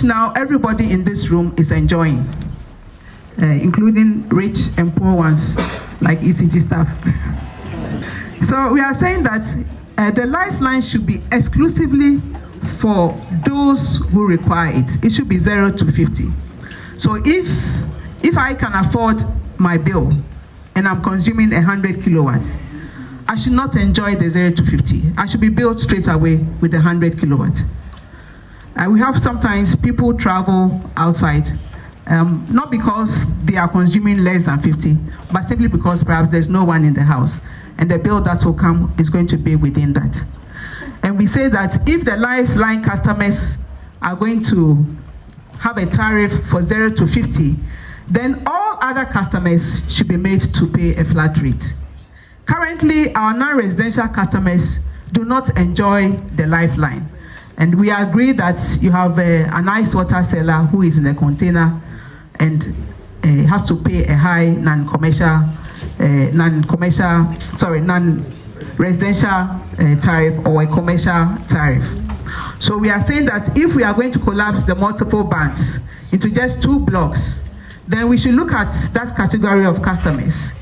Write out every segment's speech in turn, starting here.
which now everybody in this room is enjoying, including rich and poor ones like ECG staff. So we are saying that the lifeline should be exclusively for those who require it. It should be 0 to 50. So if I can afford my bill and I'm consuming 100 kilowatts, I should not enjoy the 0 to 50. I should be billed straight away with the 100 kilowatts. We have sometimes people travel outside, not because they are consuming less than 50, but simply because perhaps there's no one in the house, and the bill that will come is going to be within that. And we say that if the lifeline customers are going to have a tariff for 0 to 50, then all other customers should be made to pay a flat rate. Currently, our non-residential customers do not enjoy the lifeline. And we agree that you have an ice water seller who is in a container and has to pay a high non-residential tariff or a commercial tariff. So we are saying that if we are going to collapse the multiple bands into just 2 blocks, then we should look at that category of customers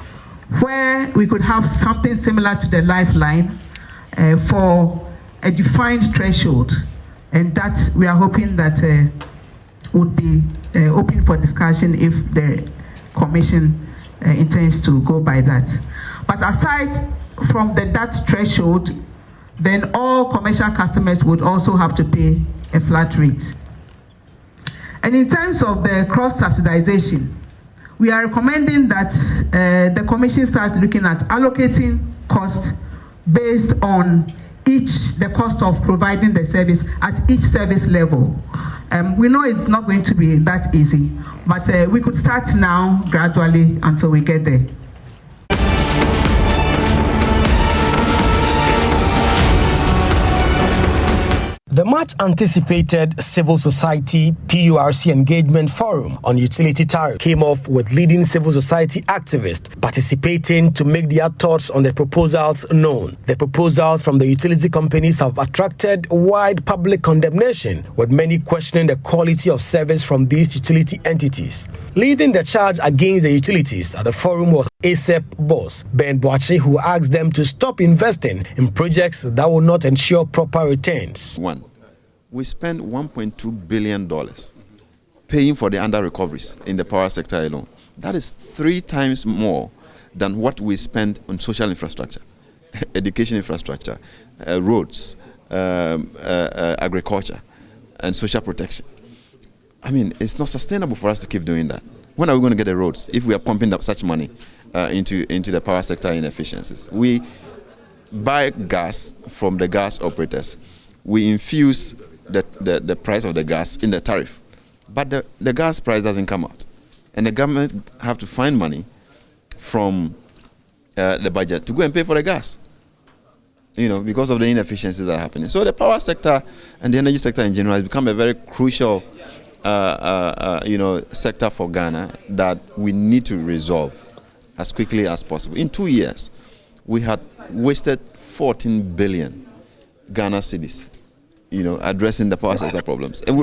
where we could have something similar to the lifeline for a defined threshold, and that we are hoping that would be open for discussion if the commission intends to go by that. But aside from that threshold, then all commercial customers would also have to pay a flat rate. And in terms of the cross-subsidization, we are recommending that the commission starts looking at allocating costs based on the cost of providing the service at each service level. We know it's not going to be that easy, but we could start now gradually until we get there. The much-anticipated Civil Society PURC Engagement Forum on Utility Tariff came off with leading civil society activists participating to make their thoughts on the proposals known. The proposals from the utility companies have attracted wide public condemnation, with many questioning the quality of service from these utility entities. Leading the charge against the utilities at the forum was ASEP boss Ben Boache, who asked them to stop investing in projects that will not ensure proper returns. We spent $1.2 billion paying for the under-recoveries in the power sector alone. That is 3 times more than what we spend on social infrastructure, education infrastructure, roads, agriculture, and social protection. I mean, it's not sustainable for us to keep doing that. When are we going to get the roads if we are pumping up such money into the power sector inefficiencies? We buy gas from the gas operators. We infuse the price of the gas in the tariff, but the gas price doesn't come out, and the government have to find money from the budget to go and pay for the gas, because of the inefficiencies that are happening. So the power sector and the energy sector in general has become a very crucial sector for Ghana that we need to resolve as quickly as possible. In 2 years, we had wasted 14 billion Ghana cedis, addressing the power sector problems. And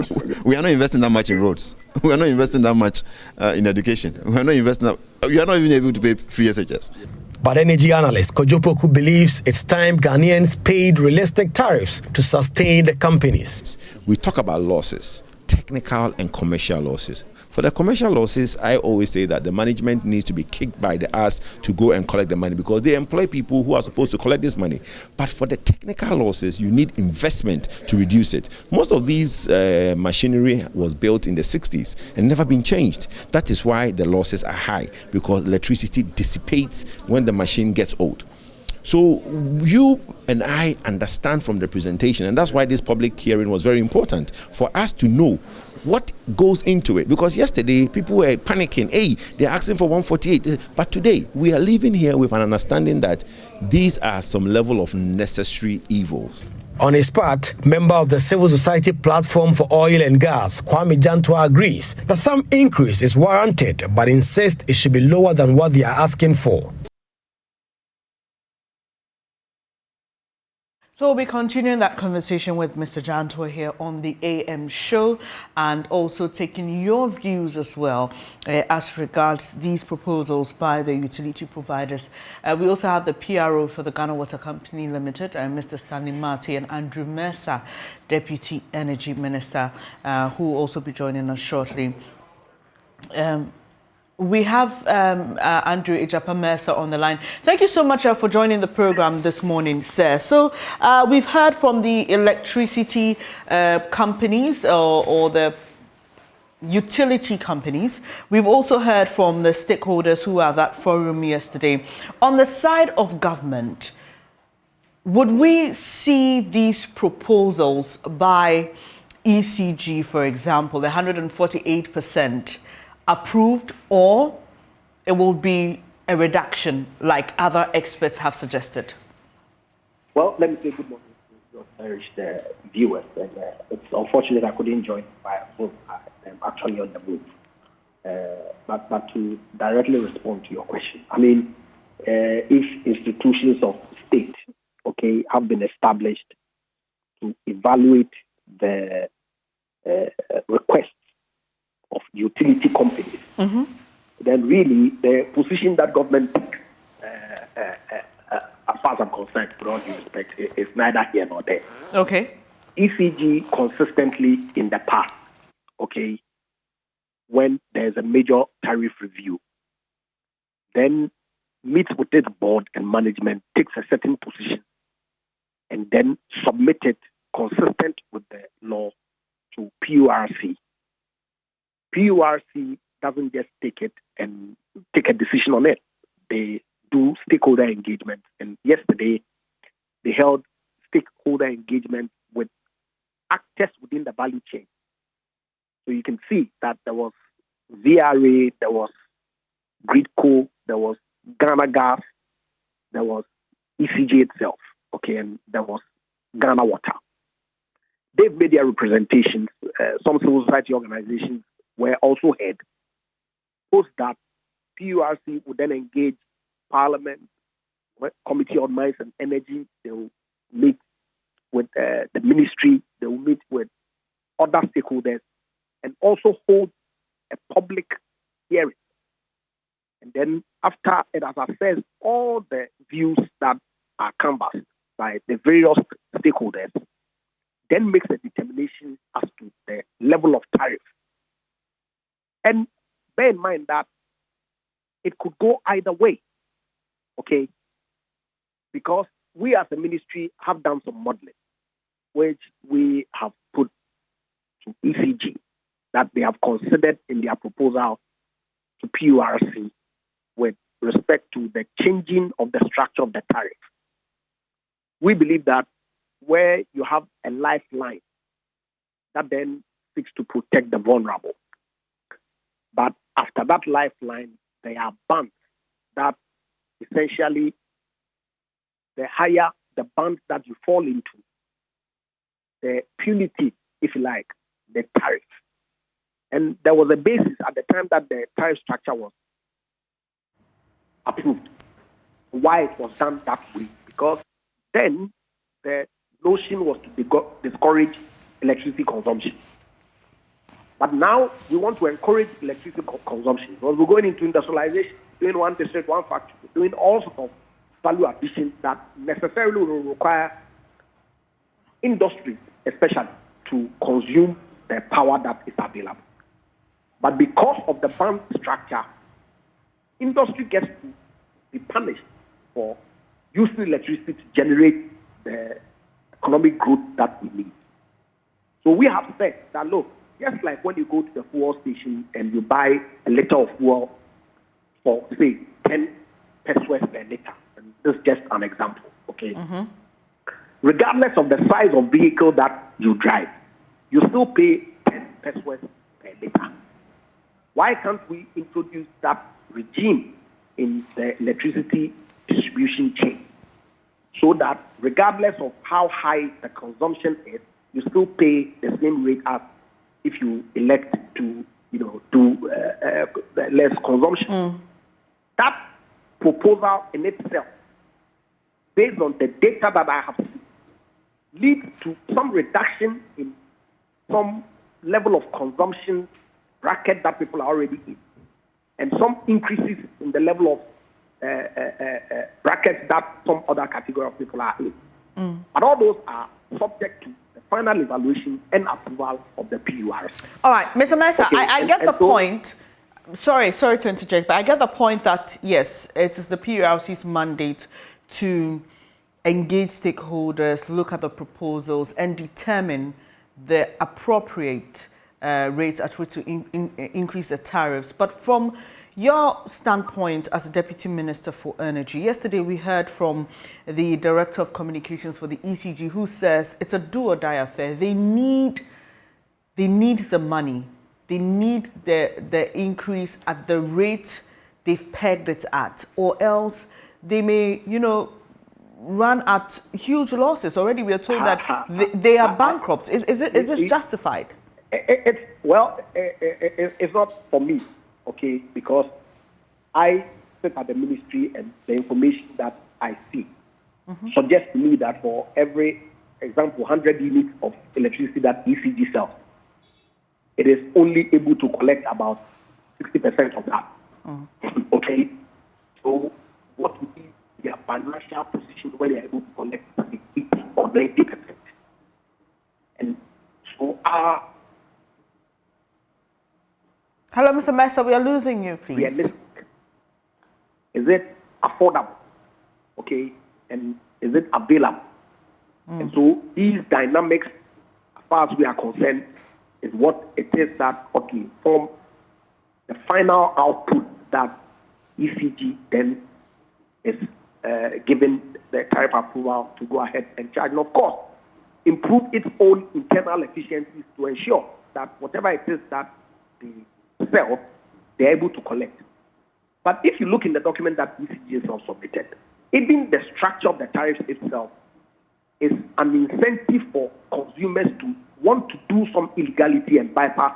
we are not investing that much in roads. We are not investing that much in education. We are not even able to pay free SHS. But energy analyst Kojo Poku believes it's time Ghanaians paid realistic tariffs to sustain the companies. We talk about losses, technical and commercial losses. For the commercial losses, I always say that the management needs to be kicked by the ass to go and collect the money, because they employ people who are supposed to collect this money. But for the technical losses, you need investment to reduce it. Most of these machinery was built in the 60s and never been changed. That is why the losses are high, because electricity dissipates when the machine gets old. So you and I understand from the presentation, and that's why this public hearing was very important, for us to know what goes into it. Because yesterday people were panicking, hey, they're asking for 148, but today we are leaving here with an understanding that these are some level of necessary evils. On his part, member of the Civil Society Platform for Oil and Gas, Kwame Jantua, agrees that some increase is warranted, but insists it should be lower than what they are asking for. So we'll be continuing that conversation with Mr. Jantor here on the AM show, and also taking your views as well as regards these proposals by the utility providers. We also have the PRO for the Ghana Water Company Limited, Mr. Stanley Marty, and Andrew Mercer, Deputy Energy Minister, who will also be joining us shortly. We have Andrew Ijapa Mercer on the line. Thank you so much for joining the program this morning, sir. So we've heard from the electricity companies or the utility companies. We've also heard from the stakeholders who were at that forum yesterday. On the side of government, would we see these proposals by ECG, for example, the 148%, approved, or it will be a reduction like other experts have suggested? Well, let me say good morning to your cherished viewers. And, it's unfortunate I couldn't join by phone. I'm actually on the move. But to directly respond to your question, I mean, if institutions of state, okay, have been established to evaluate the requests of utility companies, then really the position that government takes, as far as I'm concerned, with all due respect, is neither here nor there. Okay. ECG consistently in the past, okay, when there's a major tariff review, then meets with its board and management, takes a certain position, and then submit it consistent with the law to PURC. PURC doesn't just take it and take a decision on it. They do stakeholder engagement. And yesterday, they held stakeholder engagement with actors within the value chain. So you can see that there was VRA, there was Gridco, there was Ghana Gas, there was ECG itself, okay, and there was Ghana Water. They've made their representations. Some civil society organizations were also heard. Post that, PURC would then engage Parliament, Committee on Mines and Energy. They will meet with the ministry. They will meet with other stakeholders and also hold a public hearing. And then after it has assessed all the views that are canvassed by the various stakeholders, then makes a determination as to the level of tariff. And bear in mind that it could go either way, okay? Because we as a ministry have done some modeling, which we have put to ECG, that they have considered in their proposal to PURC with respect to the changing of the structure of the tariff. We believe that where you have a lifeline that then seeks to protect the vulnerable, but after that lifeline, there are bands that essentially, the higher the band that you fall into, the punitive, if you like, the tariff. And there was a basis at the time that the tariff structure was approved, why it was done that way. Because then the notion was to discourage electricity consumption. But now we want to encourage electricity consumption because we're going into industrialization, doing one district, one factory, doing all sorts of value addition that necessarily will require industry, especially, to consume the power that is available. But because of the band structure, industry gets to be punished for using electricity to generate the economic growth that we need. So we have said that, look, just like when you go to the fuel station and you buy a liter of fuel for, say, 10 pesos per liter, and this is just an example, okay? Regardless of the size of vehicle that you drive, you still pay 10 pesos per liter. Why can't we introduce that regime in the electricity distribution chain so that regardless of how high the consumption is, you still pay the same rate as if you elect to, do less consumption? That proposal in itself, based on the data that I have seen, leads to some reduction in some level of consumption bracket that people are already in, and some increases in the level of brackets that some other category of people are in. But all those are subject to the final evaluation and approval of the PURC. All right, Mr. Mensah, Okay, I get the point. Sorry to interject, but I get the point that, yes, it is the PURC's mandate to engage stakeholders, look at the proposals, and determine the appropriate rates at which to increase the tariffs. But from your standpoint as a Deputy Minister for Energy, yesterday we heard from the Director of Communications for the ECG, who says it's a do-or-die affair. They need the money. They need the increase at the rate they've pegged it at, or else they may, run at huge losses. Already we are told that they are bankrupt. Is this justified? It's not for me, okay, because I sit at the ministry and the information that I see suggests to me that for every example, 100 units of electricity that ECG sells, it is only able to collect about 60% of that. Okay? So what would be their financial position when they are able to collect 80 or 90%? And so Hello, Mr. Mensah, we are losing you, please. Realistic. Is it affordable? Okay? And is it available? And so these dynamics, as far as we are concerned, is what it is that form the final output that ECG then is given the tariff approval to go ahead and charge. And of course, improve its own internal efficiencies to ensure that whatever it is that they sell, they're able to collect. But if you look in the document that ECG has submitted, even the structure of the tariffs itself is an incentive for consumers to want to do some illegality and bypass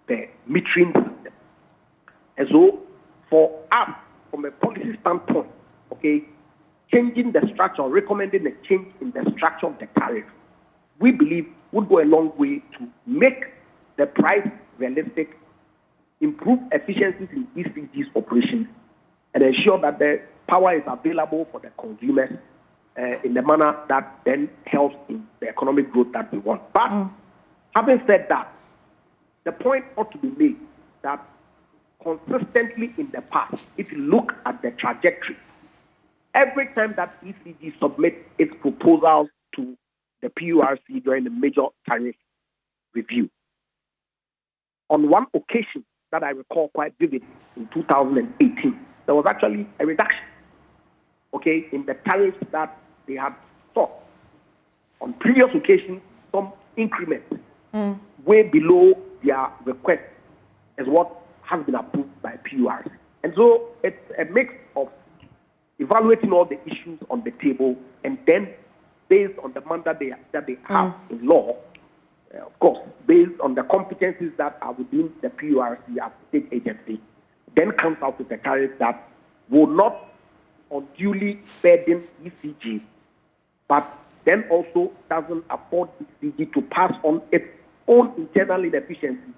the metering system. And so, for us, from a policy standpoint, okay, changing the structure, recommending a change in the structure of the tariff, we believe would go a long way to make the price realistic, improve efficiencies in ECG's operations, and ensure that the power is available for the consumers in the manner that then helps in the economic growth that we want. But having said that, the point ought to be made that consistently in the past, if you look at the trajectory, every time that ECG submits its proposals to the PURC during the major tariff review, on one occasion that I recall quite vividly, in 2018, there was actually a reduction, okay, in the tariffs that they had sought. On previous occasions, some increment way below their request is what has been approved by PURC. And so it's a mix of evaluating all the issues on the table, and then based on the mandate that they have in law, of course, based on the competencies that are within the PURC as state agency, then comes out with a tariff that will not unduly burden ECG, but then also doesn't afford ECG to pass on its own internal inefficiencies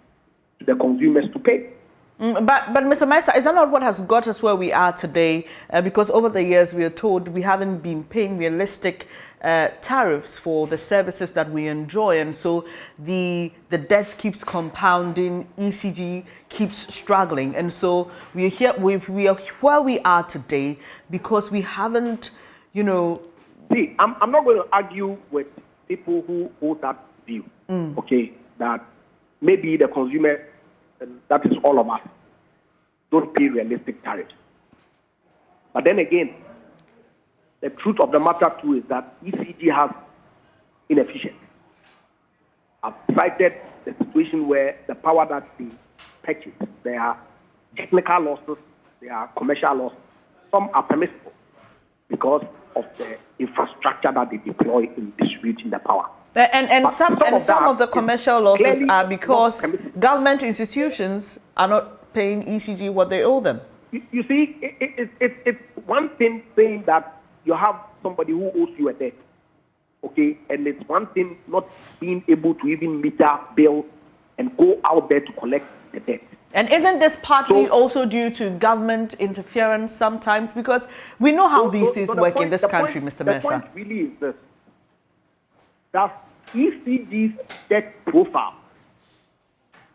to the consumers to pay. But Mr. Mensah, is that not what has got us where we are today? Because over the years we are told we haven't been paying realistic tariffs for the services that we enjoy, and so the debt keeps compounding, ECG keeps struggling, and so we are here. We are where we are today because we haven't, See, I'm not going to argue with people who hold that view. Okay, that maybe the consumer, that is all of us, don't pay realistic tariffs. But then again, the truth of the matter too is that ECG has inefficiency. I've cited the situation where the power that they purchase, there are technical losses, there are commercial losses. Some are permissible because of the infrastructure that they deploy in distributing the power. And some of the commercial losses are because government institutions are not paying ECG what they owe them. You see, it's one thing saying that you have somebody who owes you a debt, okay, and it's one thing not being able to even meter bills and go out there to collect the debt. And isn't this partly So- also due to government interference sometimes? Because we know how these things work in this country, Mr. The Mensah. point really is this, that ECG's debt profile,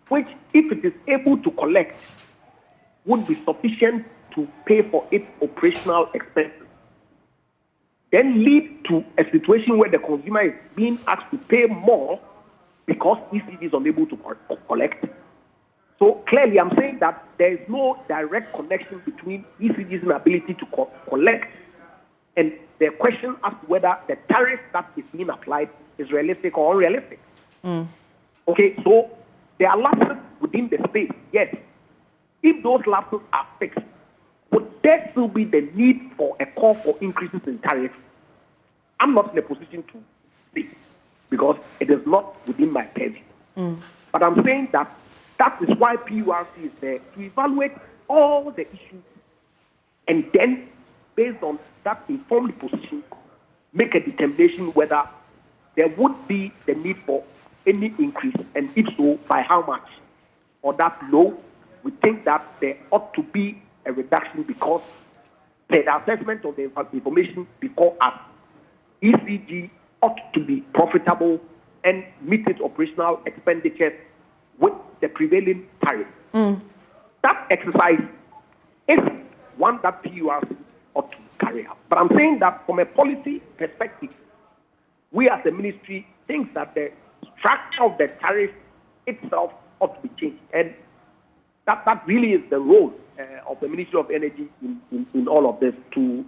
which if it is able to collect, would be sufficient to pay for its operational expenses, then lead to a situation where the consumer is being asked to pay more because ECG is unable to collect. So clearly, I'm saying that there is no direct connection between ECG's inability to collect and the question as to whether the tariff that is being applied is realistic or unrealistic. Okay, so there are lapses within the space, yes. If those lapses are fixed, would there still be the need for a call for increases in tariffs? I'm not in a position to speak because it is not within my purview. But I'm saying that is why PURC is there, to evaluate all the issues and then, based on that informed position, make a determination whether there would be the need for any increase, and if so, by how much. Or that low, we think that there ought to be a reduction because the assessment of the information before us, ECG ought to be profitable and meet its operational expenditures with the prevailing tariff. That exercise is one that PURC ought to carry out. But I'm saying that from a policy perspective, we as a ministry think that the structure of the tariff itself ought to be changed. And that really is the role of the Ministry of Energy in all of this, to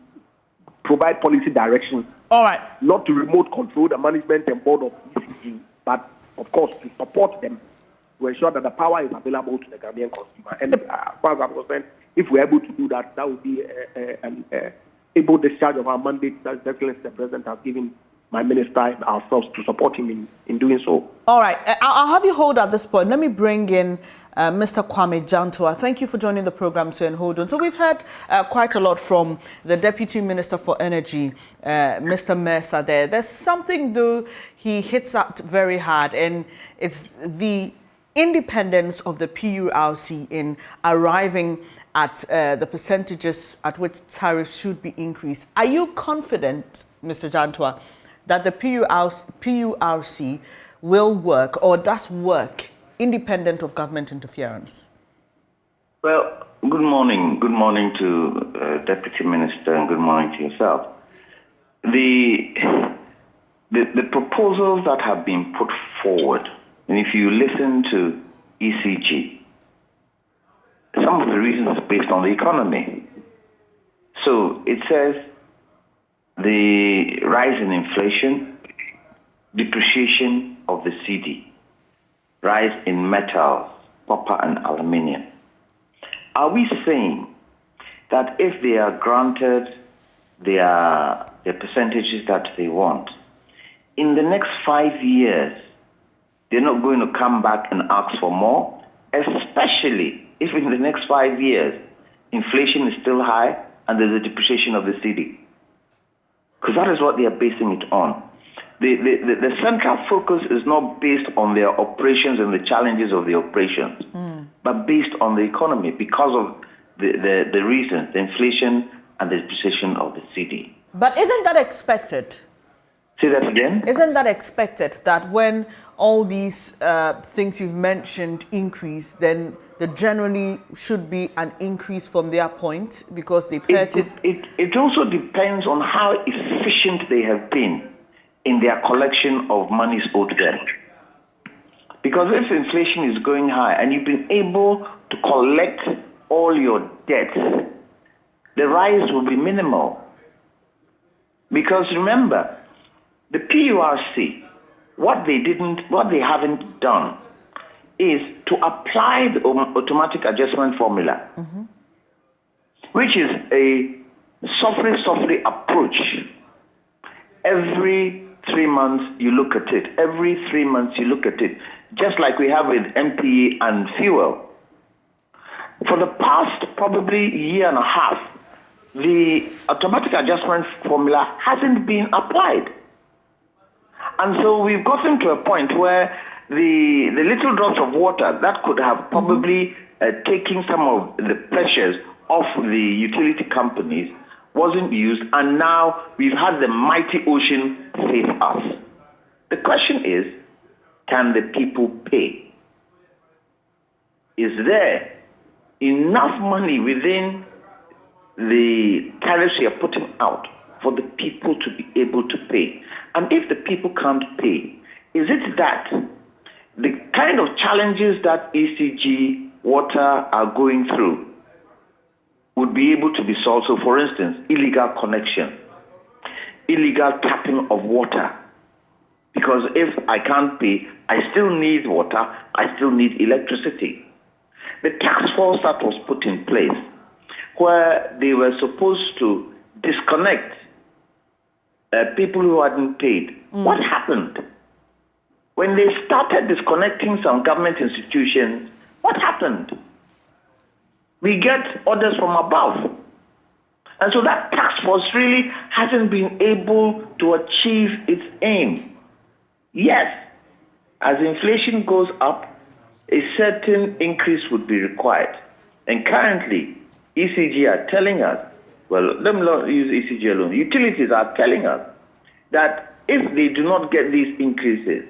provide policy direction. All right. Not to remote control the management and board of ECG, but of course to support them to ensure that the power is available to the Ghanaian consumer. And as far as I'm concerned, if we're able to do that, that would be an able discharge of our mandate that the President has given my minister and ourselves to support him in doing so. All right. I'll have you hold at this point. Let me bring in Mr. Kwame Jantua. Thank you for joining the program, sir, and hold on. So we've heard quite a lot from the Deputy Minister for Energy, Mr. Mensah there. There's something, though, he hits at very hard, and it's the independence of the PURC in arriving at the percentages at which tariffs should be increased. Are you confident, Mr. Jantua, that the PURC will work or does work independent of government interference? Well, good morning. Good morning to Deputy Minister and good morning to yourself. The proposals that have been put forward, and if you listen to ECG, some of the reasons is based on the economy. So it says the rise in inflation, depreciation of the cedi, rise in metals, copper and aluminium. Are we saying that if they are granted their percentages that they want, in the next 5 years, they're not going to come back and ask for more, especially if in the next 5 years, inflation is still high and there's a depreciation of the cedi? Because that is what they are basing it on. The central focus is not based on their operations and the challenges of the operations, but based on the economy because of the reasons, the inflation and the depreciation of the cedi. But isn't that expected? Say that again? Isn't that expected that when all these things you've mentioned increase, then there generally should be an increase from their point because they purchase? It also depends on how efficient they have been in their collection of monies owed them. Because if inflation is going high and you've been able to collect all your debts, the rise will be minimal. Because remember, the PURC, what they haven't done is to apply the automatic adjustment formula, which is a softly approach. Every 3 months you look at it. Every 3 months you look at it. Just like we have with MPE and fuel. For the past probably year and a half, the automatic adjustment formula hasn't been applied. And so we've gotten to a point where the little drops of water that could have probably taken some of the pressures off the utility companies wasn't used, and now we've had the mighty ocean save us. The question is, can the people pay? Is there enough money within the tariffs we are putting out for the people to be able to pay? And if the people can't pay, is it that the kind of challenges that ECG water are going through would be able to be solved? So, for instance, illegal connection, illegal tapping of water. Because if I can't pay, I still need water, I still need electricity. The task force that was put in place, where they were supposed to disconnect people who hadn't paid, what happened? When they started disconnecting some government institutions, what happened? We get orders from above. And so that task force really hasn't been able to achieve its aim. Yes, as inflation goes up, a certain increase would be required. And currently, ECG are telling us, well, let me not use ECG alone, utilities are telling us that if they do not get these increases,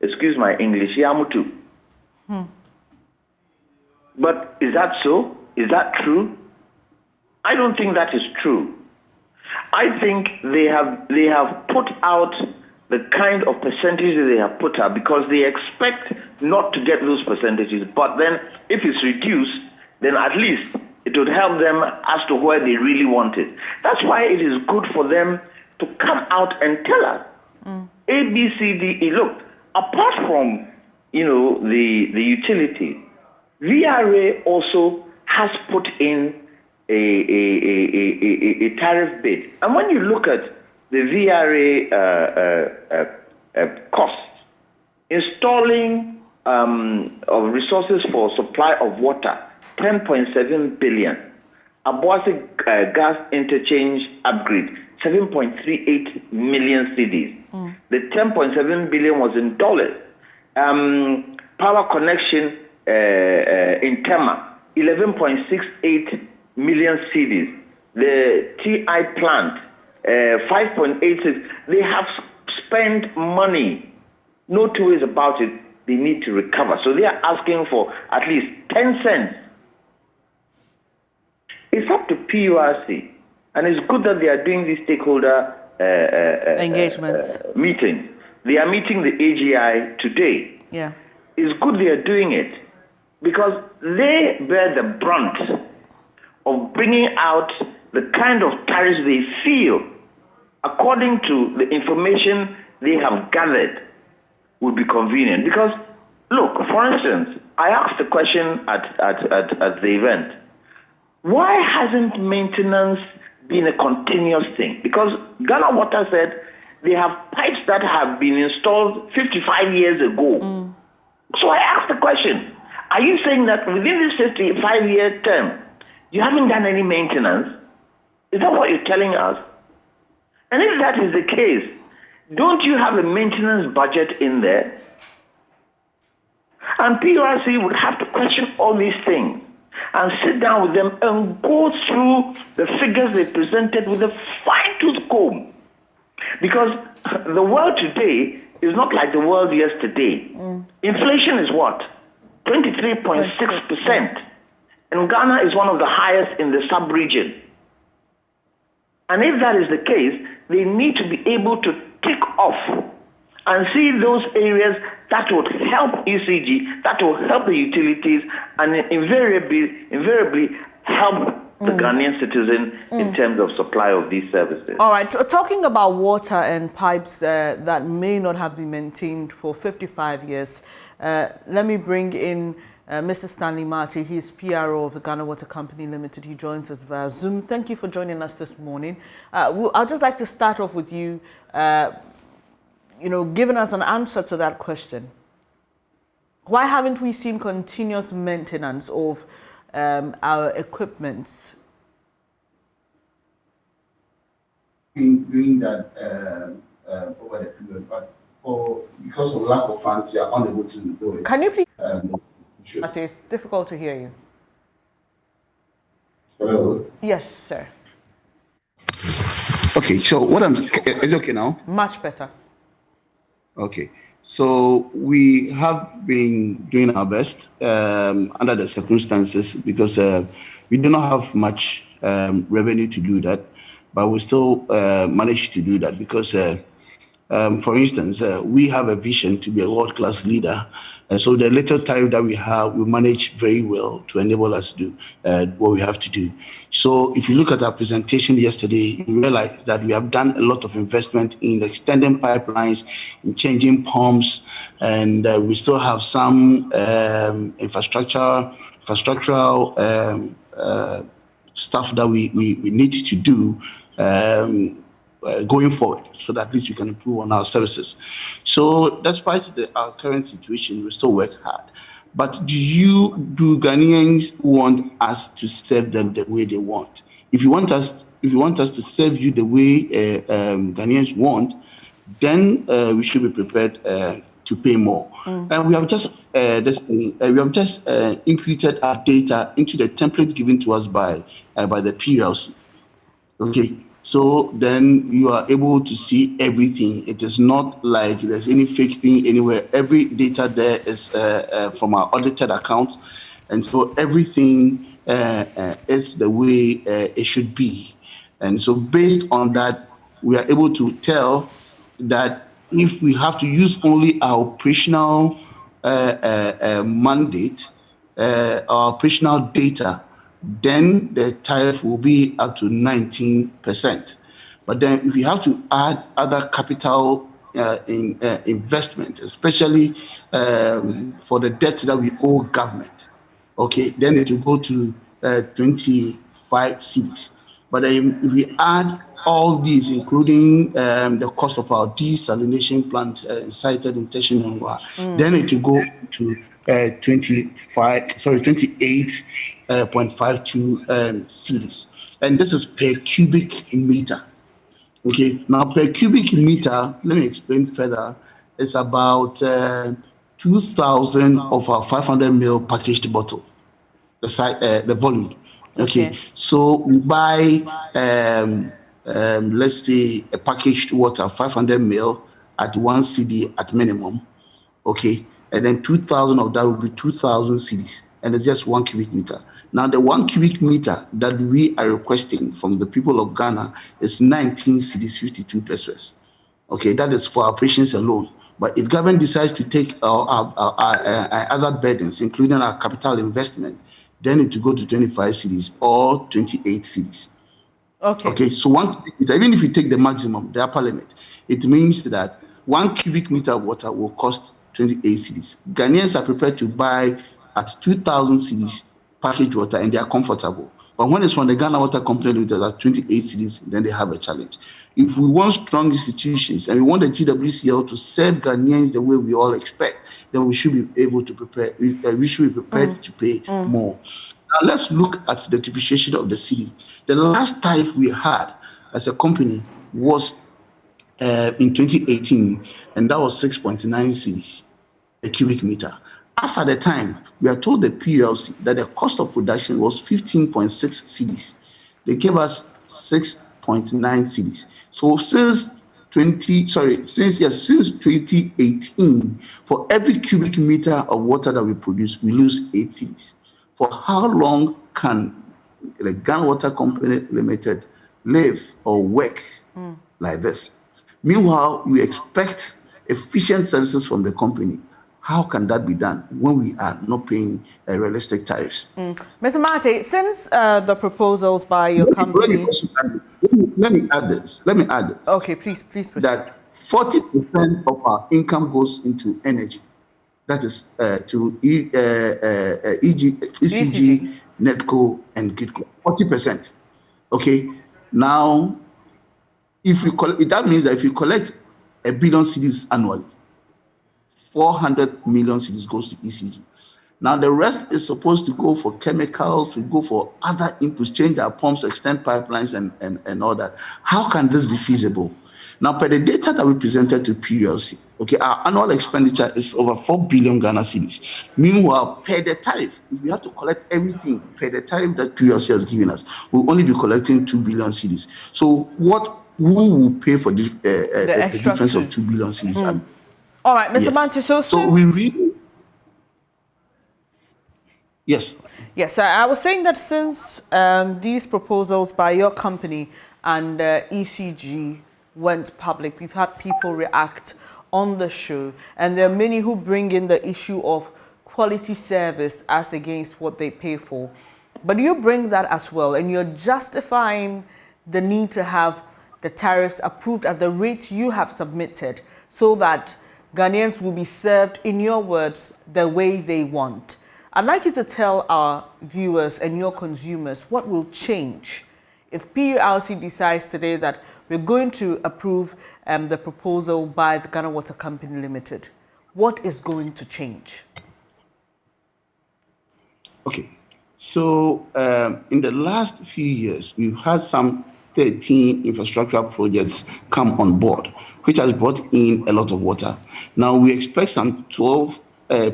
excuse my English, yamutu. But is that so? Is that true? I don't think that is true. I think they have put out the kind of percentages they have put out because they expect not to get those percentages. But then if it's reduced, then at least it would help them as to where they really want it. That's why it is good for them to come out and tell us A, B, C, D, E. Look, apart from the utility, VRA also has put in a tariff bid. And when you look at the VRA costs, installing of resources for supply of water, 10.7 billion. Aboasi gas interchange upgrade, 7.38 million cedis. The 10.7 billion was in dollars. Power connection in Tema, 11.68 million cedis. The TI plant, 5.86. They have spent money. No two ways about it. They need to recover. So they are asking for at least 10 cents. It's up to PURC. And it's good that they are doing these stakeholder engagements meetings. They are meeting the AGI today. Yeah. It's good they are doing it because they bear the brunt of bringing out the kind of tariffs they feel, according to the information they have gathered, would be convenient. Because, look, for instance, I asked the question at the event, why hasn't maintenance been a continuous thing? Because Ghana Water said they have pipes that have been installed 55 years ago. So I asked the question, are you saying that within this 55-year term, you haven't done any maintenance? Is that what you're telling us? And if that is the case, don't you have a maintenance budget in there? And PURC would have to question all these things and sit down with them and go through the figures they presented with a fine-tooth comb. Because the world today is not like the world yesterday. Inflation is what? 23.6%. And Ghana is one of the highest in the sub-region. And if that is the case, they need to be able to tick off and see those areas that would help ECG, that will help the utilities, and invariably help the Ghanaian citizen in terms of supply of these services. All right, talking about water and pipes that may not have been maintained for 55 years, let me bring in Mr. Stanley Marty. He's PRO of the Ghana Water Company Limited. He joins us via Zoom. Thank you for joining us this morning. I'd just like to start off with you, giving us an answer to that question. Why haven't we seen continuous maintenance of our equipment? Doing that over the period, but because of lack of funds, you are unable to do it. Can you please? Sure. It's difficult to hear you. Hello. Yes, sir. Okay, so what I'm is okay now? Much better. Okay, so we have been doing our best under the circumstances because we do not have much revenue to do that, but we still managed to do that because, for instance, we have a vision to be a world-class leader. And so the little tariff that we have, we manage very well to enable us to do what we have to do. So if you look at our presentation yesterday, you realize that we have done a lot of investment in extending pipelines, in changing pumps, and we still have some infrastructural stuff that we need to do going forward, so that at least we can improve on our services. So despite our current situation, we still work hard. But do Ghanaians want us to serve them the way they want? If you want us to serve you the way Ghanaians want, then we should be prepared to pay more. And we have just imputed our data into the template given to us by the PLC. Okay. So then you are able to see everything. It is not like there's any fake thing anywhere. Every data there is from our audited accounts. And so everything is the way it should be. And so based on that, we are able to tell that if we have to use only our operational mandate, our operational data, then the tariff will be up to 19%. But then if you have to add other capital investment, especially for the debt that we owe government, okay, then it will go to 25 cedis. But if we add all these, including the cost of our desalination plant cited in Teshinongwa, then it will go to 28.52 cedis, and this is per cubic meter. Okay, now per cubic meter, let me explain further. It's about 2,000 of our 500 ml packaged bottle, the volume. Okay, so we buy let's say a packaged water 500 ml at 1 cedi at minimum. Okay, and then 2,000 of that will be 2,000 cedis, and it's just 1 cubic meter. Now, the 1 cubic meter that we are requesting from the people of Ghana is 19 cedis 52 pesos. Okay, that is for our operations alone. But if government decides to take our other burdens, including our capital investment, then it will go to 25 cedis or 28 cedis. Okay, so 1 cubic meter, even if you take the maximum, the upper limit, it means that 1 cubic meter of water will cost 28 cedis. Ghanaians are prepared to buy at 2,000 cedis packaged water, and they are comfortable. But when it's from the Ghana Water Company Limited at 28 cedis, then they have a challenge. If we want strong institutions and we want the GWCL to serve Ghanaians the way we all expect, then we should be able to prepare. We should be prepared to pay more. Now let's look at the depreciation of the cedi. The last tariff we had as a company was in 2018, and that was 6.9 cedis a cubic meter. As at the time, we are told the PLC that the cost of production was 15.6 cedis. They gave us 6.9 cedis. So since 2018, for every cubic meter of water that we produce, we lose 8 cedis. For how long can the Ghana Water Company Limited live or work like this? Meanwhile, we expect efficient services from the company. How can that be done when we are not paying realistic tariffs? Mr. Mate, since the proposals by your company... Let me add this. Okay, please proceed. That 40% of our income goes into energy. That is to ECG, NETCO, and GIDCO. 40%. Okay. Now, that means that if you collect 1 billion cedis annually, 400 million cedis goes to ECG. Now the rest is supposed to go for chemicals, to go for other inputs, change our pumps, extend pipelines, and all that. How can this be feasible? Now, per the data that we presented to PULC, okay, our annual expenditure is over 4 billion Ghana cedis. Meanwhile, per the tariff, if we have to collect everything per the tariff that PULC has given us, we'll only be collecting 2 billion cedis. So, who will pay for the difference of 2 billion cedis? All right, Mr. Yes. Manti, so we really... Yes. Yes, I was saying that since these proposals by your company and ECG went public, we've had people react on the show, and there are many who bring in the issue of quality service as against what they pay for. But you bring that as well, and you're justifying the need to have the tariffs approved at the rate you have submitted so that Ghanaians will be served, in your words, the way they want. I'd like you to tell our viewers and your consumers what will change if PULC decides today that we're going to approve the proposal by the Ghana Water Company Limited. What is going to change? Okay, so in the last few years, we've had some 13 infrastructural projects come on board, which has brought in a lot of water. Now we expect some 12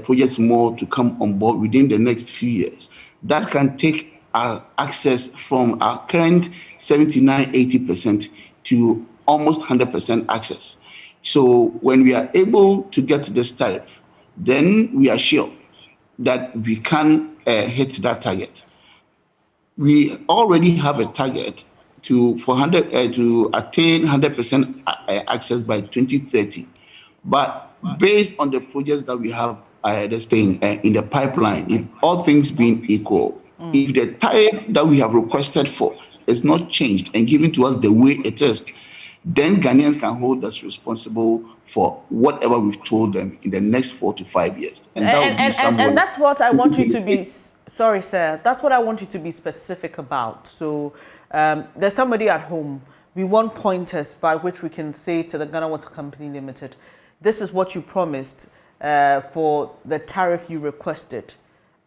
projects more to come on board within the next few years. That can take our access from our current 79-80% to almost 100% access. So when we are able to get this tariff, then we are sure that we can hit that target. We already have a target to attain 100% access by 2030, but based on the projects that we have in the pipeline, if all things being equal, if the tariff that we have requested for is not changed and given to us the way it is, then Ghanaians can hold us responsible for whatever we've told them in the next 4 to 5 years. And that's what I want you to be, sorry, sir, that's what I want you to be specific about. So there's somebody at home, we want pointers by which we can say to the Ghana Water Company Limited, this is what you promised for the tariff you requested.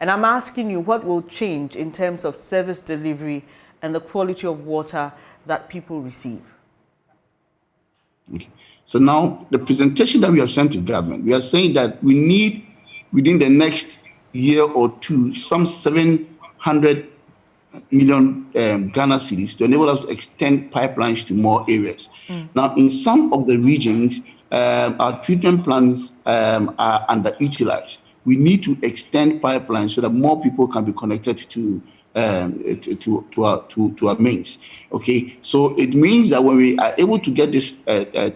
And I'm asking you what will change in terms of service delivery and the quality of water that people receive. Okay. So now the presentation that we have sent to government, we are saying that we need within the next year or two some 700 million Ghana cedis to enable us to extend pipelines to more areas. Now, in some of the regions, our treatment plants are underutilized. We need to extend pipelines so that more people can be connected to our mains. Okay, so it means that when we are able to get this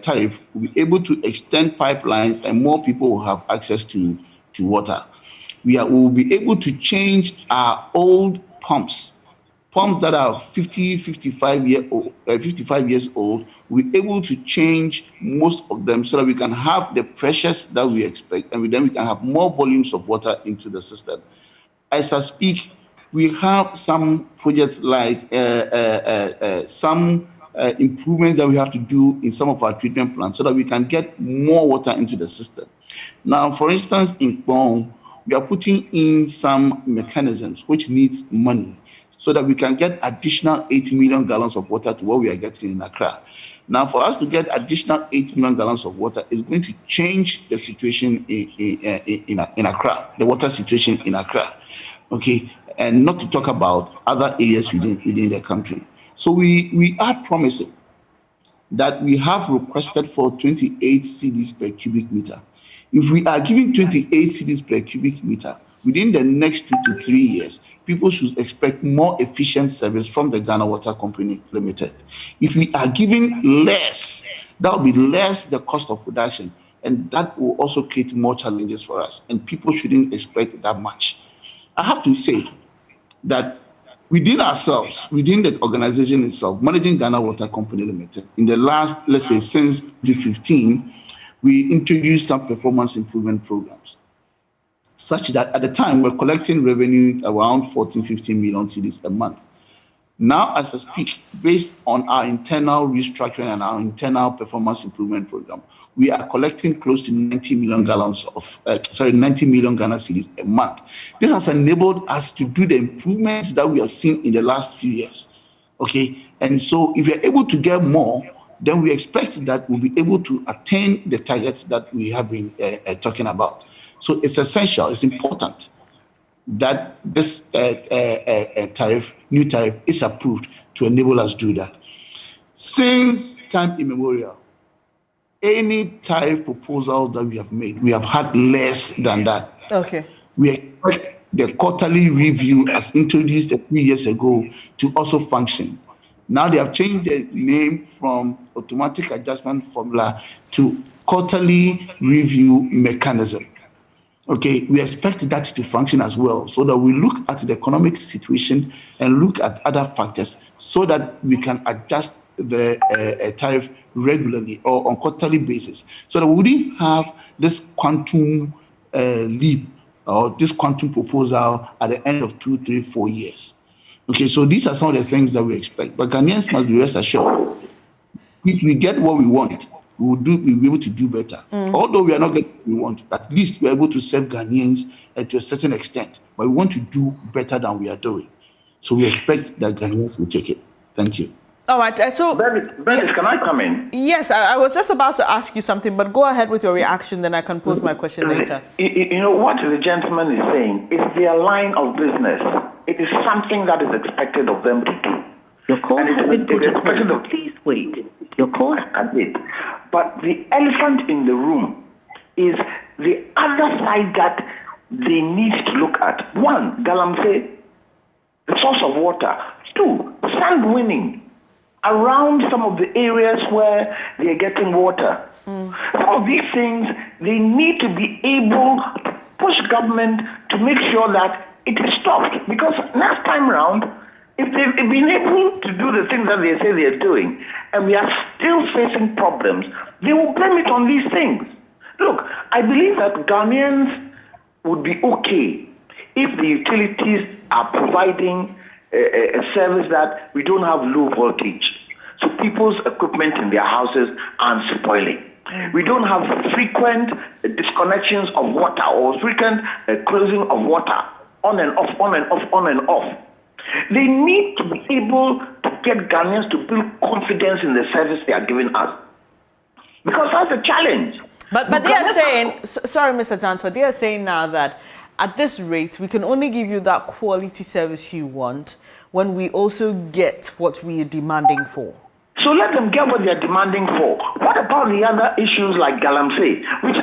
tariff, we'll be able to extend pipelines and more people will have access to water. We will be able to change our old pumps that are 55 years old. We're able to change most of them so that we can have the pressures that we expect, and then we can have more volumes of water into the system. As I speak, we have some projects like some improvements that we have to do in some of our treatment plants so that we can get more water into the system. Now, for instance, in Kwong, we are putting in some mechanisms which needs money so that we can get additional 8 million gallons of water to what we are getting in Accra. Now, for us to get additional 8 million gallons of water is going to change the situation in Accra, the water situation in Accra. Okay, and not to talk about other areas within the country. So we are promising that we have requested for 28 cedis per cubic meter. If we are giving 28 cedis per cubic meter, within the next 2 to 3 years, people should expect more efficient service from the Ghana Water Company Limited. If we are giving less, that will be less the cost of production, and that will also create more challenges for us, and people shouldn't expect that much. I have to say that within ourselves, within the organization itself, Managing Ghana Water Company Limited, in the last, let's say, since 2015, we introduced some performance improvement programs, such that at the time we're collecting revenue around 14-15 million cedis a month. Now, as I speak, based on our internal restructuring and our internal performance improvement program, we are collecting close to 90 million Ghana cedis a month. This has enabled us to do the improvements that we have seen in the last few years. Okay, and so if you're able to get more, then we expect that we'll be able to attain the targets that we have been talking about. So it's essential, it's important that this new tariff is approved to enable us to do that. Since time immemorial, any tariff proposal that we have made, we have had less than that. Okay. We expect the quarterly review, as introduced a few years ago, to also function. Now they have changed the name from automatic adjustment formula to quarterly review mechanism. Okay, we expect that to function as well, so that we look at the economic situation and look at other factors so that we can adjust the tariff regularly or on quarterly basis, so that we wouldn't have this quantum leap or this quantum proposal at the end of 2, 3, 4 years. Okay, so these are some of the things that we expect. But Ghanaians must be rest assured, if we get what we want, we'll be able to do better. Although we are not getting what we want, at least we're able to serve Ghanaians to a certain extent. But we want to do better than we are doing. So we expect that Ghanaians will take it. Thank you. All right. So, Bernice, can I come in? Yes, I was just about to ask you something, but go ahead with your reaction, then I can pose my question later. You know what the gentleman is saying is their line of business. It is something that is expected of them to do. Your call has been put on hold. Please wait. Your call has been. But the elephant in the room is the other side that they need to look at. One, Galamsey, the source of water. Two, sand winning around some of the areas where they are getting water. Some of these things, they need to be able to push government to make sure that it is stopped. Because next time around, if they've been able to do the things that they say they are doing, and we are still facing problems, they will blame it on these things. Look, I believe that Ghanaians would be okay if the utilities are providing a service that we don't have low voltage. So people's equipment in their houses aren't spoiling. We don't have frequent disconnections of water or frequent closing of water on and off, on and off, on and off. They need to be able to get Ghanaians to build confidence in the service they are giving us. Because that's the challenge. But they are saying, sorry, Mr. Janto, they are saying now that at this rate, we can only give you that quality service you want when we also get what we are demanding for. So let them get what they are demanding for. What about the other issues like Galamsey, which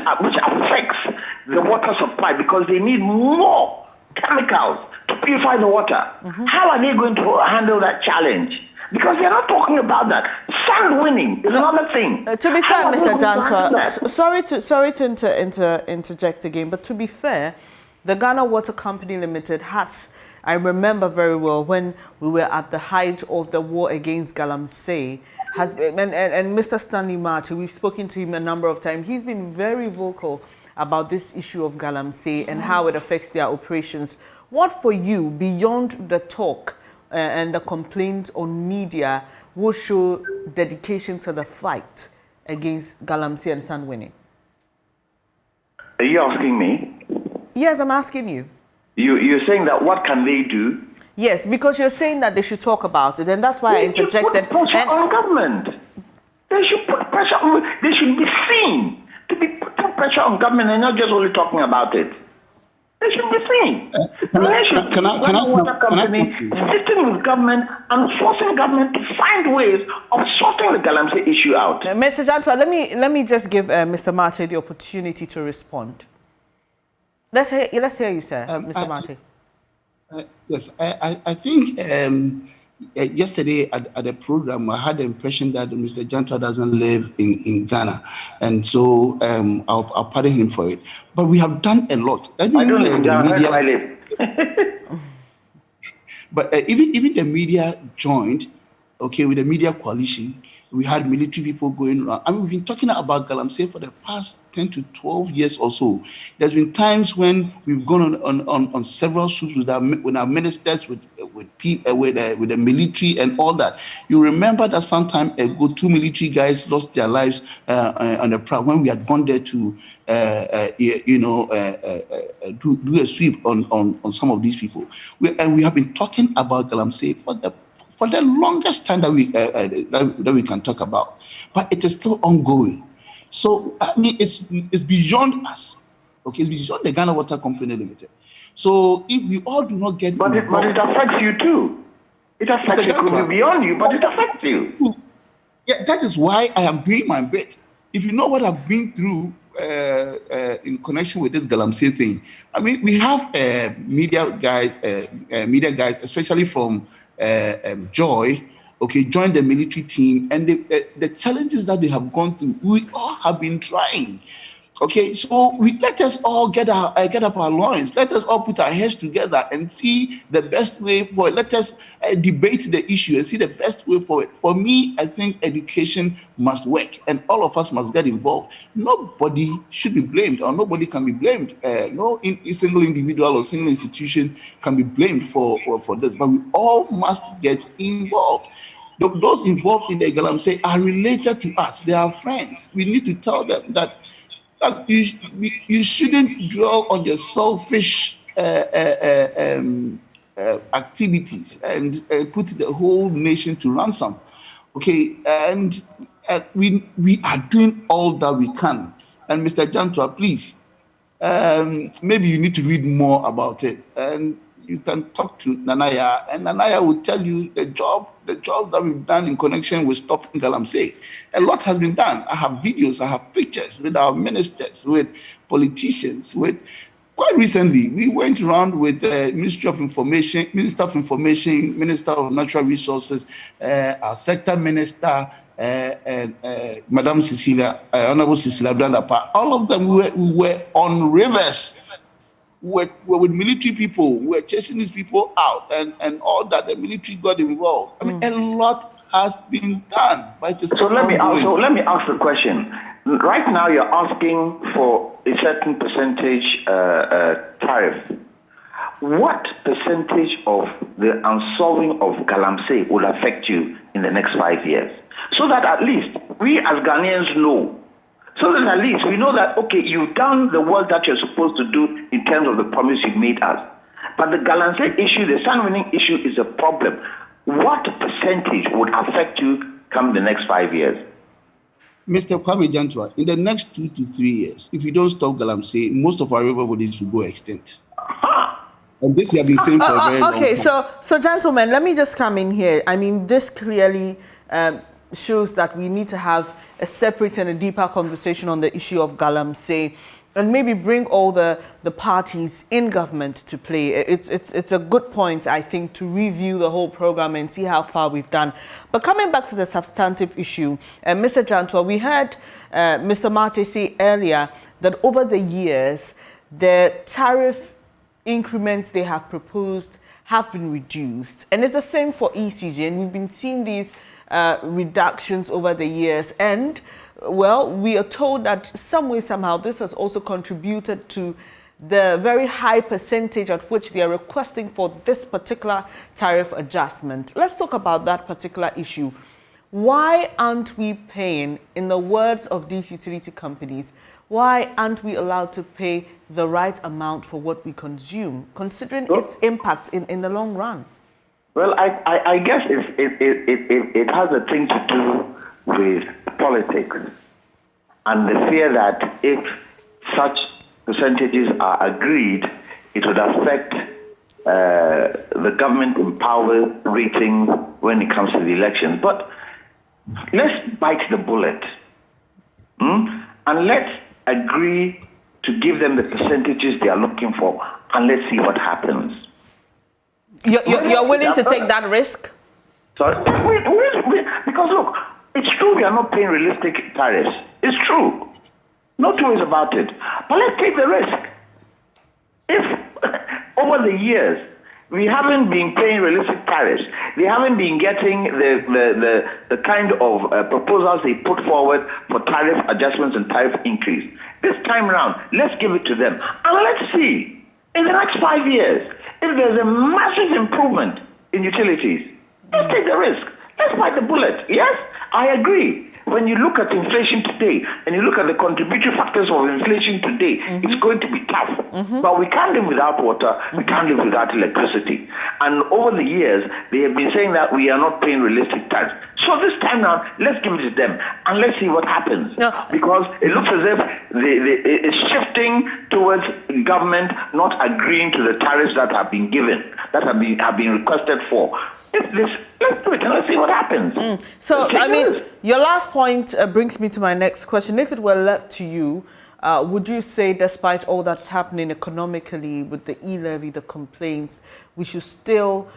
affects the water supply because they need more chemicals to purify the water? How are they going to handle that challenge? Because they're not talking about that. Sand winning is another thing. To be fair, Mr. Janto, sorry to interject again, but to be fair, the Ghana Water Company Limited has, I remember very well when we were at the height of the war against Galamsey, and Mr. Stanley Marty, we've spoken to him a number of times. He's been very vocal about this issue of Galamsey and how it affects their operations. What for you, beyond the talk and the complaint on media, will show dedication to the fight against Galamsey and sand winning? Are you asking me? Yes, I'm asking you. You're saying that what can they do? Yes, because you're saying that they should talk about it, and that's why I interjected. They should put pressure on government. They should put pressure on. They should be seen to be putting pressure on government and not just only talking about it. They should be seen. Sitting with government and forcing government to find ways of sorting the Galamsey issue out. Mr. Jantua, let me just give Mr. Mate the opportunity to respond. Let's hear you, sir, Mr. Mate. Yes, I think yesterday at the program, I had the impression that Mr. Jantua doesn't live in Ghana, and so I'll pardon him for it. But we have done a lot. I don't live in Ghana, where do I live? But even the media joined, okay, with the media coalition. We had military people going around. I mean, we've been talking about Galamsey for the past 10 to 12 years or so. There's been times when we've gone on several shoots with our ministers, with the military and all that. You remember that some time ago, 2 military guys lost their lives on the prowl when we had gone there to, do a sweep on some of these people. We have been talking about Galamsey for the longest time that we can talk about, but it is still ongoing. So I mean, it's beyond us. Okay, it's beyond the Ghana Water Company Limited. So if we all do not get but it affects you too. It affects you. It could be beyond you, but it affects you. Yeah, that is why I am doing my bit. If you know what I've been through in connection with this Galamsey thing, I mean, we have media guys, especially from Joy, okay, joined the military team, and the challenges that they have gone through, we all have been trying. Okay, so let us all get up our loins. Let us all put our heads together and see the best way forward. Let us debate the issue and see the best way forward. For me, I think education must work, and all of us must get involved. Nobody should be blamed, or nobody can be blamed. No single individual or single institution can be blamed for this, but we all must get involved. Those involved in the Galamsey are related to us. They are friends. We need to tell them that you shouldn't dwell on your selfish activities and put the whole nation to ransom. Okay, and we are doing all that we can. And Mr. Jantua, please, maybe you need to read more about it, and you can talk to Nanaya, and Nanaya will tell you the job that we've done in connection with stopping Galamsey. A lot has been done. I have videos, I have pictures with our ministers, with politicians, quite recently, we went around with the Minister of Information, Minister of Natural Resources, our sector minister, and Madam Cecilia, Honorable Cecilia Brandapa. All of them we were on rivers. We're with military people, we're chasing these people out, and all that. The military got involved. I mean, a lot has been done, but it is still ongoing. So let me ask the question. Right now, you're asking for a certain percentage tariff. What percentage of the unsolving of Galamsey will affect you in the next 5 years? So that at least we as Ghanaians know. So that at least we know that, okay, you've done the work that you're supposed to do in terms of the promise you've made us. But the Galamsey issue, the sand-winning issue is a problem. What percentage would affect you come the next 5 years? Mr. Kwame Jantua, in the next 2 to 3 years, if you don't stop Galamsey, most of our river bodies will go extinct. And this we have been saying for a very long time. Okay, so gentlemen, let me just come in here. I mean, this clearly shows that we need to have a separate and a deeper conversation on the issue of Galamsey, and maybe bring all the parties in government to play. It's a good point, I think, to review the whole program and see how far we've done. But coming back to the substantive issue, Mr. Jantua, we heard Mr. Mate say earlier that over the years, the tariff increments they have proposed have been reduced. And it's the same for ECG, and we've been seeing these reductions over the years, and well, we are told that some way, somehow, this has also contributed to the very high percentage at which they are requesting for this particular tariff adjustment. Let's talk about that particular issue. Why aren't we paying, in the words of these utility companies, why aren't we allowed to pay the right amount for what we consume, considering its impact in the long run? Well, I guess it has a thing to do with politics and the fear that if such percentages are agreed, it would affect the government in power rating when it comes to the election. But let's bite the bullet and let's agree to give them the percentages they are looking for, and let's see what happens. You're willing to take that risk? Sorry? Because look, it's true we are not paying realistic tariffs. It's true. No two ways about it. But let's take the risk. If over the years we haven't been paying realistic tariffs, they haven't been getting the kind of proposals they put forward for tariff adjustments and tariff increase. This time around, let's give it to them. And let's see, in the next 5 years, if there's a massive improvement in utilities, let's take the risk. Let's bite the bullet. Yes, I agree. when you look at inflation today and you look at the contributory factors of inflation today, it's going to be tough. But we can't live without water, we can't live without electricity. And over the years, they have been saying that we are not paying realistic tariffs. So this time now, let's give it to them and let's see what happens. Because it looks as if it's shifting towards government not agreeing to the tariffs that have been given, that have been requested for. Let's do it and let's see what happens. So, I mean, your last point brings me to my next question. If it were left to you, would you say, despite all that's happening economically with the e-levy, the complaints, we should still,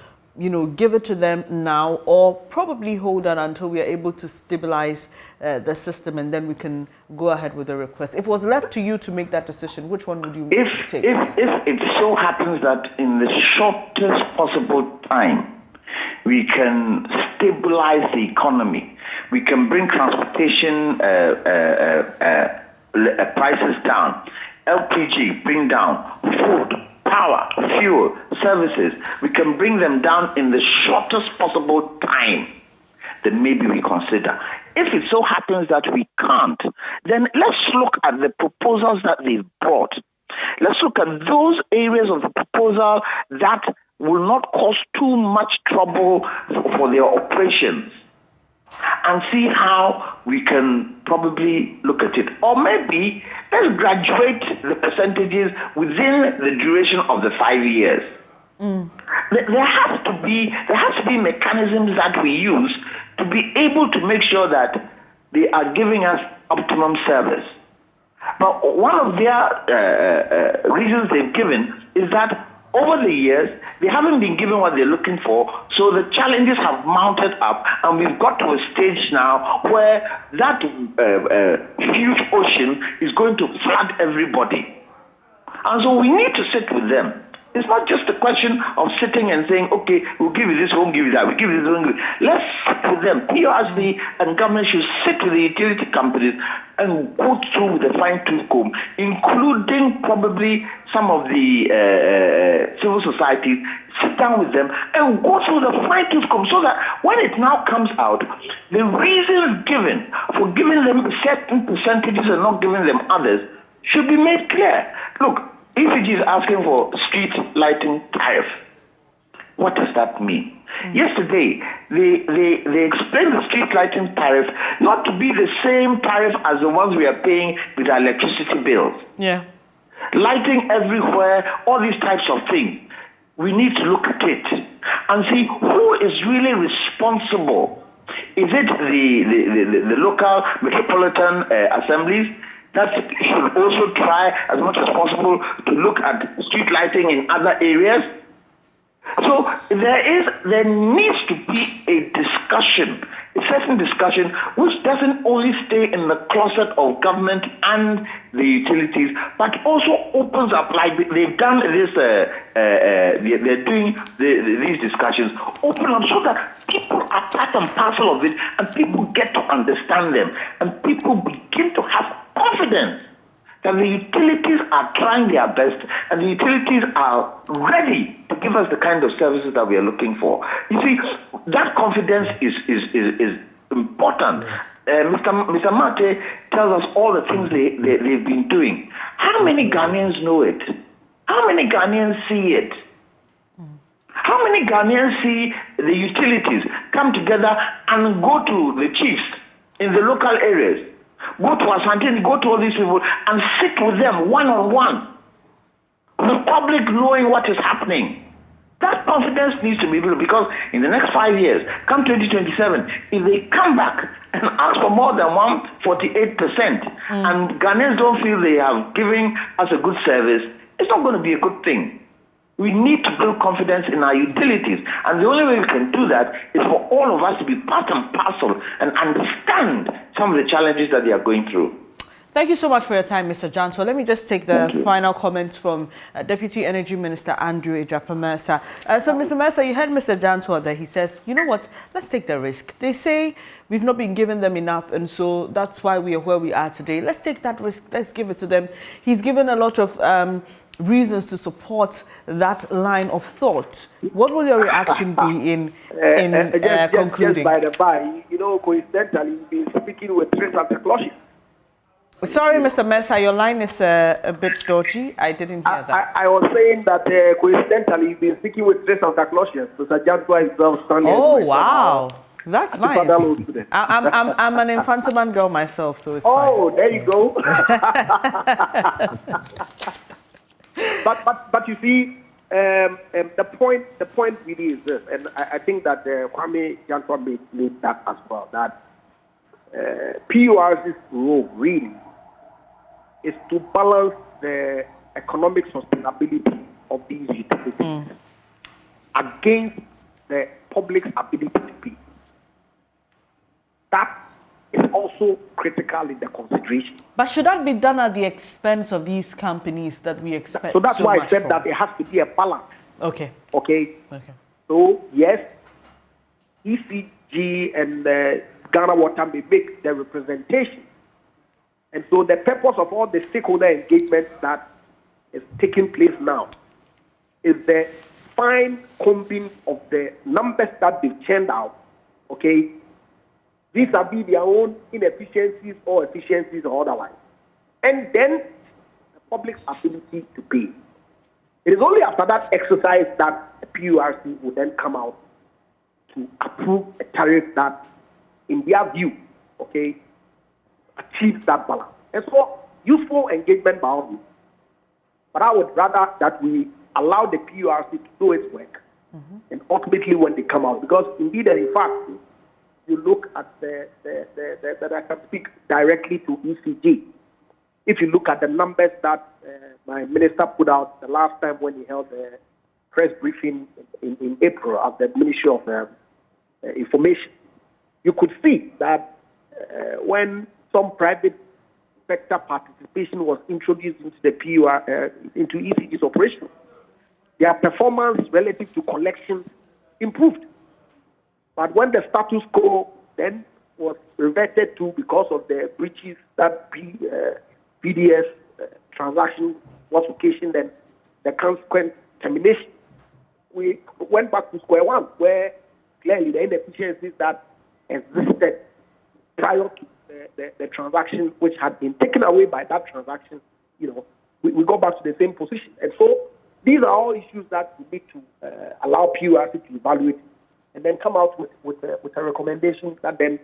give it to them now, or probably hold on until we are able to stabilize the system and then we can go ahead with the request? If it was left to you to make that decision, which one would you take? If it so happens that in the shortest possible time, we can stabilize the economy, we can bring transportation prices down, LPG bring down, food, power, fuel, services, we can bring them down in the shortest possible time, then maybe we consider. If it so happens that we can't, then let's look at the proposals that they've brought. Let's look at those areas of the proposal that will not cause too much trouble for their operations, and see how we can probably look at it. Or maybe let's graduate the percentages within the duration of the 5 years. There has to be mechanisms that we use to be able to make sure that they are giving us optimum service. But one of their reasons they've given is that over the years, they haven't been given what they're looking for, so the challenges have mounted up, and we've got to a stage now where that huge ocean is going to flood everybody. And so we need to sit with them. It's not just a question of sitting and saying, okay, we'll give you this, we won't give you that, we'll give you this, we won't give you. Let's sit with them. PRC and government should sit with the utility companies and go through the fine-tooth comb, including probably some of the civil societies, sit down with them and go through the fine-tooth comb so that when it now comes out, the reasons given for giving them certain percentages and not giving them others should be made clear. Look, ECG is asking for street lighting tariff. What does that mean? Yesterday, they explained the street lighting tariff not to be the same tariff as the ones we are paying with our electricity bills. Yeah. Lighting everywhere, all these types of things. We need to look at it and see who is really responsible. Is it the local metropolitan assemblies? That should also try as much as possible to look at street lighting in other areas. So there needs to be a discussion, a certain discussion, which doesn't only stay in the closet of government and the utilities, but also opens up, like they've done this, they're doing these discussions, open up so that people are part and parcel of it, and people get to understand them, and people begin to have confidence that the utilities are trying their best and the utilities are ready to give us the kind of services that we are looking for. You see, that confidence is important. Mr. Mate tells us all the things they've been doing. How many Ghanaians know it? How many Ghanaians see it? How many Ghanaians see the utilities come together and go to the chiefs in the local areas? Go to Asante, go to all these people and sit with them one-on-one. The public knowing what is happening. That confidence needs to be built, because in the next 5 years, come 2027, if they come back and ask for more than 148%, and Ghanaians don't feel they have given us a good service, it's not going to be a good thing. We need to build confidence in our utilities. And the only way we can do that is for all of us to be part and parcel and understand some of the challenges that they are going through. Thank you so much for your time, Mr. Janto. Let me just take the final comments from Deputy Energy Minister Andrew Ejapa-Mensah. So, Mr. Mensah, you heard Mr. Janto there. He says, you know what, let's take the risk. They say we've not been giving them enough, and so that's why we are where we are today. Let's take that risk. Let's give it to them. He's given a lot of reasons to support that line of thought. What will your reaction be in concluding? Just by the by, coincidentally, you've been speaking with Trace Santa Claus. Sorry, Mr. Mensah, your line is a bit dodgy. I didn't hear that. I was saying that coincidentally, you've been speaking with Trace Santa Claus. Mr. Jantua himself standing. Oh, wow. That's nice. I'm an Infantaman girl myself, so it's fine. Oh, there you go. but you see, the point really is this, and I think that Kwame Jantua made that as well, that PURC's role really is to balance the economic sustainability of these utilities against the public's ability to pay. That is also critical in the consideration. But should that be done at the expense of these companies that we expect? So that's why I said that there has to be a balance. Okay. So yes, ECG and Ghana Water may make the representation. And so the purpose of all the stakeholder engagement that is taking place now is the fine combing of the numbers that they've churned out, vis-a-vis their own inefficiencies or efficiencies or otherwise. And then the public's ability to pay. It is only after that exercise that the PURC will then come out to approve a tariff that, in their view, achieves that balance. And so, useful engagement by all. But I would rather that we allow the PURC to do its work, and ultimately when they come out, because indeed and in fact, you look at that I can speak directly to ECG. If you look at the numbers that my minister put out the last time when he held a press briefing in April at the Ministry of Information, you could see that when some private sector participation was introduced into the into ECG's operation, their performance relative to collection improved. But when the status quo then was reverted to because of the breaches that PDS transaction was occasioned and the consequent termination, we went back to square one, where clearly the inefficiencies that existed prior to the transaction, which had been taken away by that transaction, we go back to the same position. And so these are all issues that we need to allow PURC to evaluate and then come out with a recommendation that then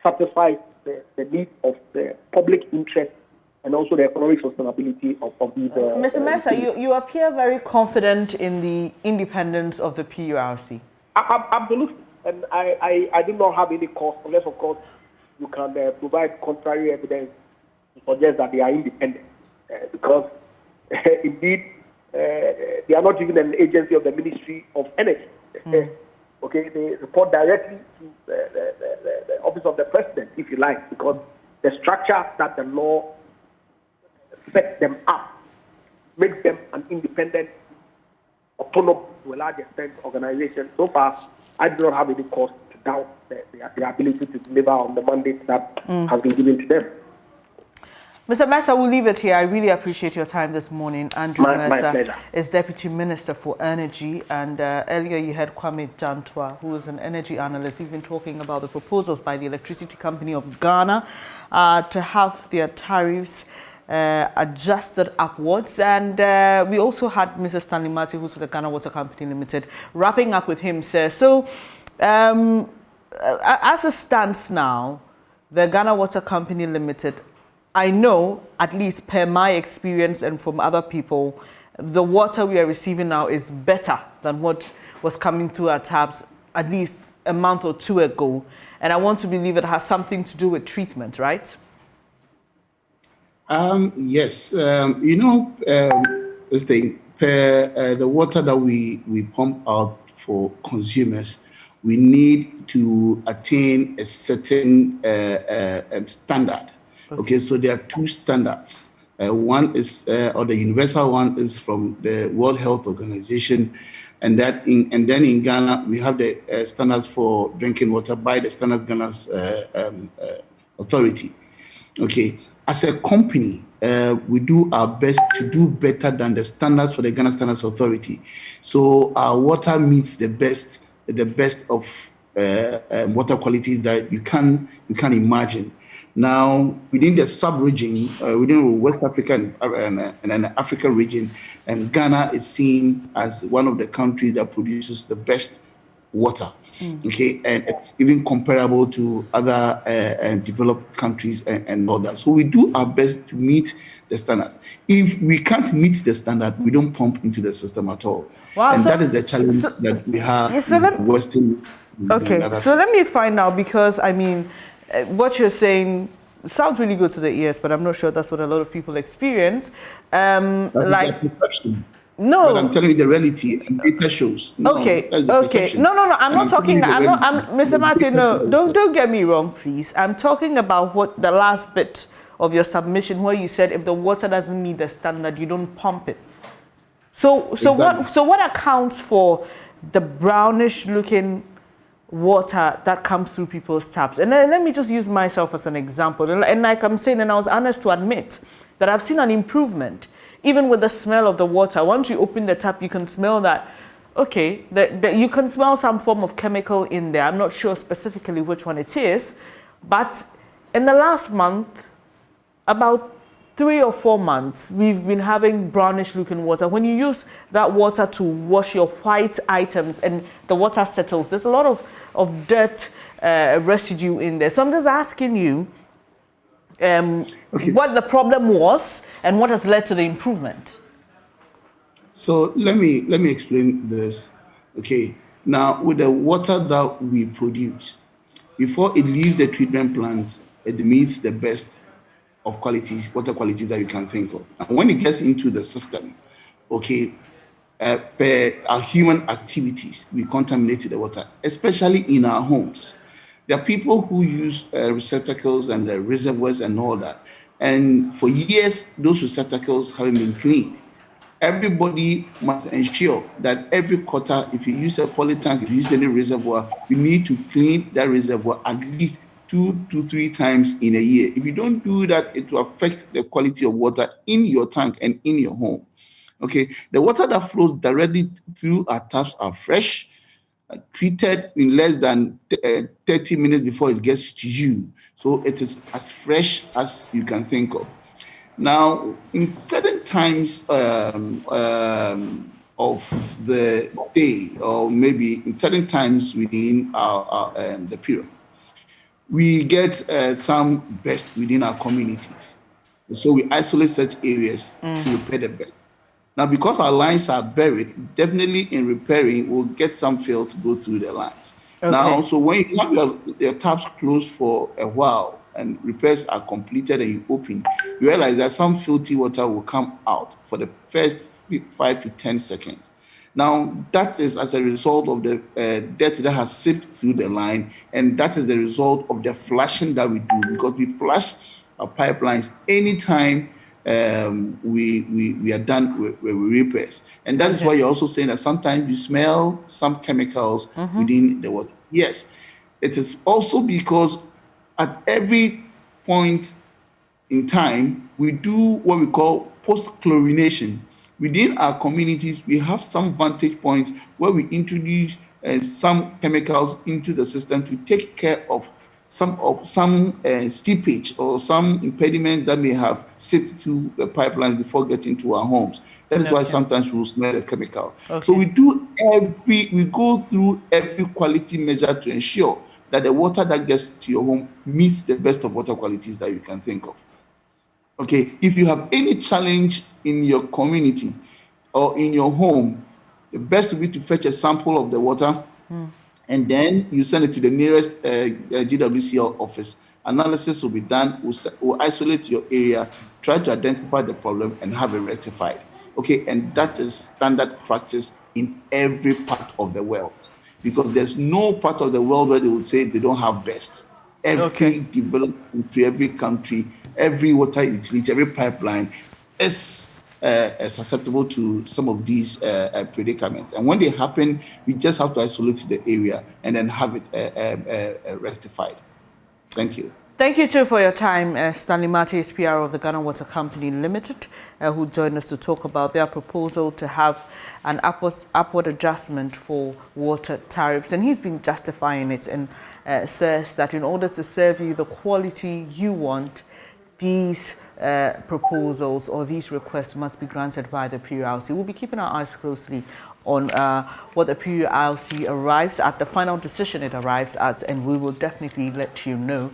satisfies the needs of the public interest and also the economic sustainability of these. Mr. Mensah, you appear very confident in the independence of the PURC. Absolutely. And I do not have any cause, unless, of course, you can provide contrary evidence to suggest that they are independent. Because, indeed, they are not even an agency of the Ministry of Energy. They report directly to the Office of the President, if you like, because the structure that the law sets them up makes them an independent, autonomous, to a large extent, organization. So far, I do not have any cause to doubt their ability to deliver on the mandate that has been given to them. Mr. Mensah, we'll leave it here. I really appreciate your time this morning. Andrew Mensah is Deputy Minister for Energy, and earlier you heard Kwame Jantua, who is an energy analyst. We've been talking about the proposals by the Electricity Company of Ghana to have their tariffs adjusted upwards, and we also had Mr. Stanley Mati, who's with the Ghana Water Company Limited, wrapping up with him, sir. So, as it stands now, the Ghana Water Company Limited, I know, at least per my experience and from other people, the water we are receiving now is better than what was coming through our taps at least a month or two ago. And I want to believe it has something to do with treatment, right? Yes. This thing, the water that we pump out for consumers, we need to attain a certain standard. Okay, so there are two standards. One is, or the universal one is from the World Health Organization, and then in Ghana we have the standards for drinking water by the Standards Ghana's Authority. Okay, as a company, we do our best to do better than the standards for the Ghana Standards Authority. So our water meets the best of water qualities that you can imagine. Now, within the sub-region, within West Africa and the Africa region, and Ghana is seen as one of the countries that produces the best water. Okay, and it's even comparable to other developed countries and all that. So we do our best to meet the standards. If we can't meet the standard, we don't pump into the system at all. Wow, and so, that is the challenge that we have in Western. Okay, so let me find out, because I mean, what you're saying sounds really good to the ears, but I'm not sure that's what a lot of people experience. That's like perception. No, but I'm telling you the reality, and data shows. No, okay, that's the perception. No, I'm not talking. Mr. Martin. No, don't get me wrong, please. I'm talking about what the last bit of your submission, where you said if the water doesn't meet the standard, you don't pump it. So Exactly. what accounts for the brownish looking water that comes through people's taps? And then let me just use myself as an example. And like I'm saying, and I was honest to admit that I've seen an improvement, even with the smell of the water. Once you open the tap, you can smell that, okay, that you can smell some form of chemical in there. I'm not sure specifically which one it is, but in the last month, about 3 or 4 months, we've been having brownish looking water. When you use that water to wash your white items and the water settles, there's a lot of dirt residue in there. So I'm just asking you what the problem was and what has led to the improvement. So let me explain this. Okay, now with the water that we produce, before it leaves the treatment plants, it meets the best of water qualities that you can think of. And when it gets into the system, okay, per our human activities, we contaminate the water, especially in our homes. There are people who use receptacles and reservoirs and all that. And for years, those receptacles haven't been cleaned. Everybody must ensure that every quarter, if you use a poly tank, if you use any reservoir, you need to clean that reservoir at least 2 to 3 times in a year. If you don't do that, it will affect the quality of water in your tank and in your home. Okay, the water that flows directly through our taps are fresh, treated in less than 30 minutes before it gets to you. So it is as fresh as you can think of. Now, in certain times of the day, or maybe in certain times within the period, we get some best within our communities. So we isolate such areas to repair the best. Now, because our lines are buried, definitely in repairing, we'll get some fill to go through the lines. Okay. Now, so when you have your taps closed for a while and repairs are completed and you open, you realize that some filthy water will come out for the first 5 to 10 seconds. Now, that is as a result of the dirt that has seeped through the line, and that is the result of the flushing that we do, because we flush our pipelines anytime we are done with repairs. And that is why you're also saying that sometimes you smell some chemicals within the water. Yes, it is also because at every point in time, we do what we call post-chlorination. Within our communities, we have some vantage points where we introduce some chemicals into the system to take care of some seepage or some impediments that may have seeped through the pipelines before getting to our homes. That is why sometimes we will smell the chemical. Okay. So we go through every quality measure to ensure that the water that gets to your home meets the best of water qualities that you can think of. Okay, if you have any challenge in your community or in your home, the best would be to fetch a sample of the water and then you send it to the nearest GWCL office. Analysis will be done. We'll isolate your area, try to identify the problem and have it rectified. Okay, and that is standard practice in every part of the world, because there's no part of the world where they would say they don't have best. Every developed country, every country, every water utility, every pipeline is susceptible to some of these predicaments. And when they happen, we just have to isolate the area and then have it rectified. Thank you. Thank you too for your time, Stanley Matis, PR of the Ghana Water Company Limited, who joined us to talk about their proposal to have an upward adjustment for water tariffs. And he's been justifying it and says that in order to serve you the quality you want, these proposals or these requests must be granted by the PURC. We'll be keeping our eyes closely on what the PURC arrives at, the final decision it arrives at, and we will definitely let you know.